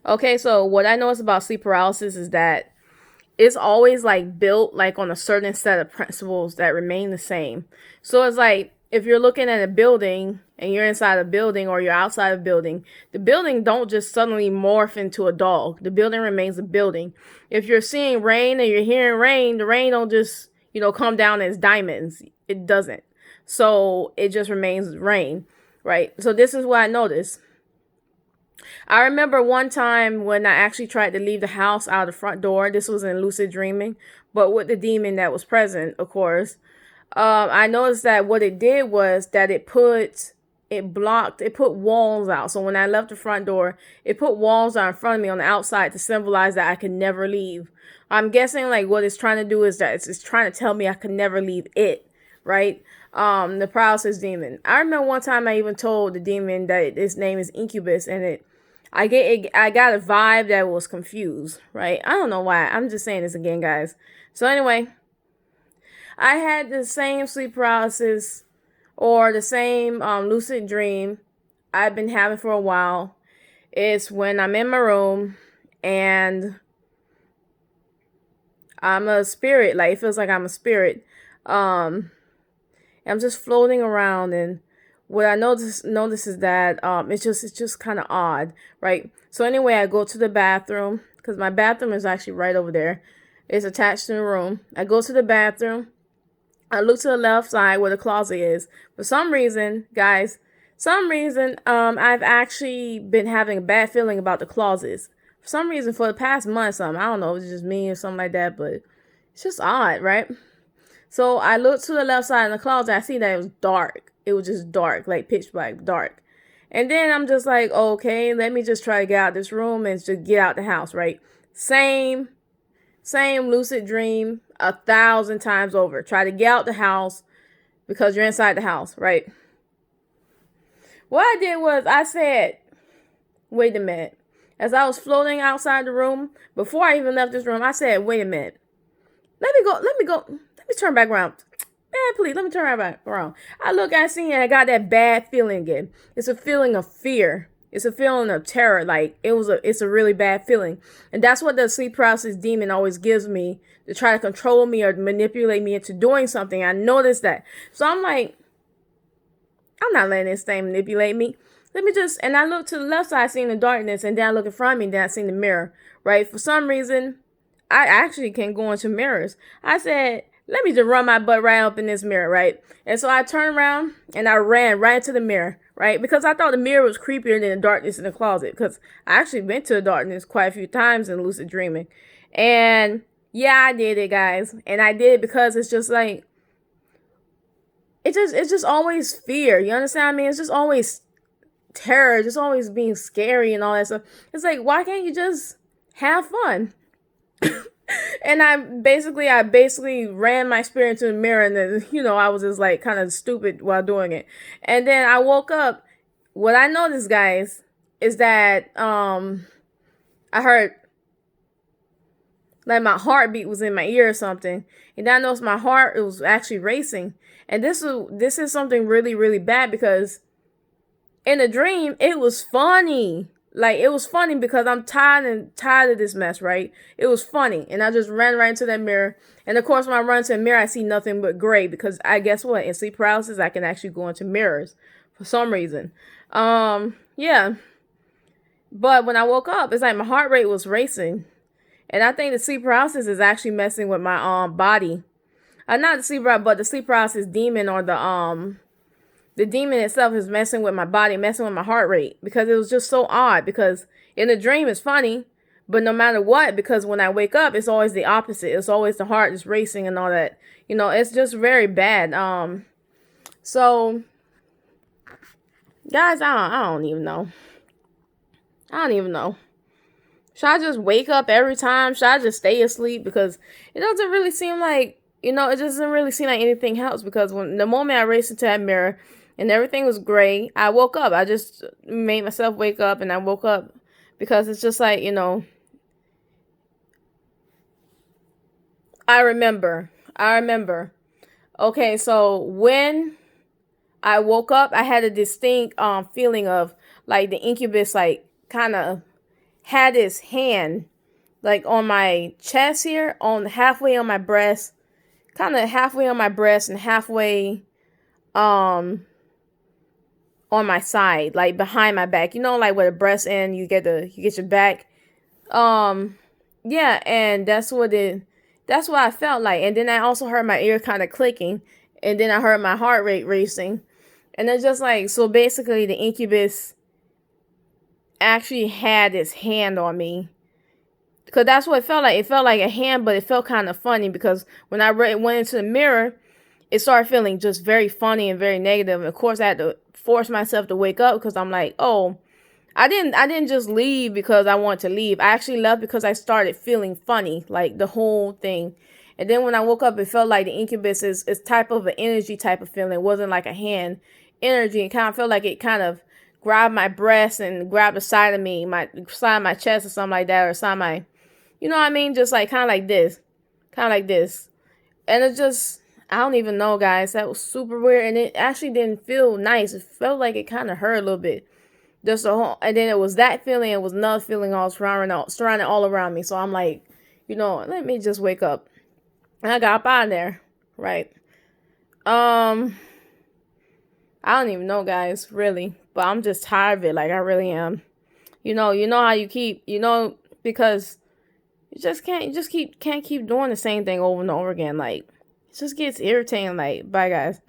Okay, so what I notice about sleep paralysis is that it's always like built like on a certain set of principles that remain the same. So it's like if you're looking at a building and you're inside a building or you're outside a building, the building don't just suddenly morph into a dog. The building remains a building. If you're seeing rain and you're hearing rain, the rain don't just, come down as diamonds. It doesn't. So it just remains rain, right? So this is what I noticed. I remember one time when I actually tried to leave the house out of the front door. This was in lucid dreaming, but with the demon that was present, of course. I noticed that what it did was that it put walls out. So when I left the front door, it put walls out in front of me on the outside to symbolize that I could never leave. I'm guessing like what it's trying to do is that it's trying to tell me I could never leave it, right? The paralysis demon. I remember one time I even told the demon that its name is Incubus, and I got a vibe that was confused, right? I don't know why. I'm just saying this again, guys. So anyway, I had the same sleep paralysis or the same lucid dream I've been having for a while. It's when I'm in my room and I'm a spirit. Like it feels like I'm a spirit. I'm just floating around, and what I notice is that it's just kind of odd, right? So anyway, I go to the bathroom because my bathroom is actually right over there. It's attached to the room. I go to the bathroom. I look to the left side where the closet is. For some reason, guys, I've actually been having a bad feeling about the closets. For some reason, for the past month, I don't know, it's just me or something like that, but it's just odd, right? So I looked to the left side of the closet. I see that it was dark. It was just dark, like pitch black, dark. And then I'm just like, okay, let me just try to get out this room and just get out the house, right? Same lucid dream 1,000 times over. Try to get out the house because you're inside the house, right? What I did was I said, wait a minute. As I was floating outside the room, before I even left this room, I said, wait a minute. Let me turn back around. Man, please, let me turn back around. I look, I see, and I got that bad feeling again. It's a feeling of fear. It's a feeling of terror. Like it's a really bad feeling. And that's what the sleep paralysis demon always gives me to try to control me or manipulate me into doing something. I noticed that. So I'm like, I'm not letting this thing manipulate me. And I look to the left side, seeing the darkness, and then I look in front of me, and then I see the mirror, right? For some reason, I actually can go into mirrors. I said, let me just run my butt right up in this mirror, right? And so I turned around and I ran right into the mirror, right? Because I thought the mirror was creepier than the darkness in the closet. Because I actually went to the darkness quite a few times in lucid dreaming. And yeah, I did it, guys. And I did it because it's just like, it's just always fear. You understand what I mean? It's just always terror, just always being scary and all that stuff. It's like, why can't you just have fun? And I basically ran my spirit into the mirror, and then, I was just like kind of stupid while doing it. And then I woke up. What I noticed, guys, is that I heard like my heartbeat was in my ear or something. And then I noticed my heart, it was actually racing. And this is something really, really bad, because in a dream, it was funny. Like, it was funny because I'm tired of this mess, right? It was funny. And I just ran right into that mirror. And of course, when I run into the mirror, I see nothing but gray, because I guess what? In sleep paralysis, I can actually go into mirrors for some reason. Yeah. But when I woke up, it's like my heart rate was racing. And I think the sleep paralysis is actually messing with my body. Not the sleep paralysis, but the sleep paralysis demon, or the demon itself is messing with my body, messing with my heart rate, because it was just so odd. Because in the dream, it's funny, but no matter what, because when I wake up, it's always the opposite. It's always the heart is racing and all that. It's just very bad. So, guys, I don't even know. I don't even know. Should I just wake up every time? Should I just stay asleep? Because it doesn't really seem like, it doesn't really seem like anything helps. Because the moment I raced into that mirror and everything was gray, I woke up. I just made myself wake up, and I woke up, because it's just like, I remember. Okay, so when I woke up, I had a distinct feeling of like the incubus, like kind of had his hand like on my chest here, on halfway on my breast, kind of halfway on my breast and halfway um on my side, like behind my back. You know, like where the breast end, you get your back. Um, yeah, and that's what I felt like. And then I also heard my ear kind of clicking, and then I heard my heart rate racing, and it's just like, so basically the incubus actually had his hand on me. Because that's what it felt like. It felt like a hand, but it felt kind of funny because when I went into the mirror, it started feeling just very funny and very negative. And of course, I had to force myself to wake up because I'm like, oh, I didn't just leave because I wanted to leave. I actually left because I started feeling funny, like the whole thing. And then when I woke up, it felt like the incubus is type of an energy type of feeling. It wasn't like a hand energy. It kind of felt like it kind of grabbed my breast and grabbed the side of me, my side of my chest or something like that, or side of my, you know what I mean? Just like kind of like this, kind of like this. And it just, I don't even know, guys. That was super weird, and it actually didn't feel nice. It felt like it kind of hurt a little bit. Just a whole, and then it was that feeling. It was another feeling all surrounding all around me. So I'm like, let me just wake up. And I got up out of there, right? I don't even know, guys, really, but I'm just tired of it. Like I really am. You know how you keep, because you just can't keep doing the same thing over and over again. Like it just gets irritating. Like, bye, guys.